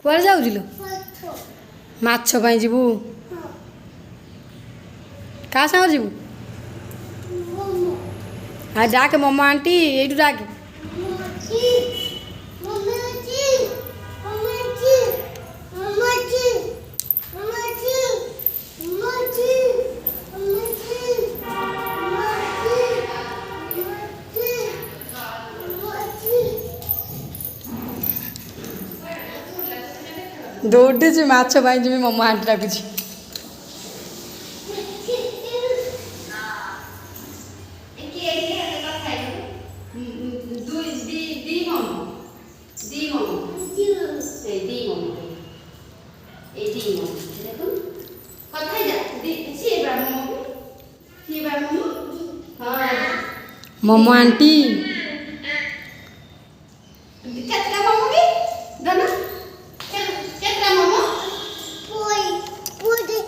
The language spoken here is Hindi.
कुआड़े जाऊँ माछ पाई जीवु क्या सागर जीवु हाँ डाके मम्मा आंटी ये डाके दौड़ी माछ पाई जी मम्मा आंटी डाकुची मम्मा आंटी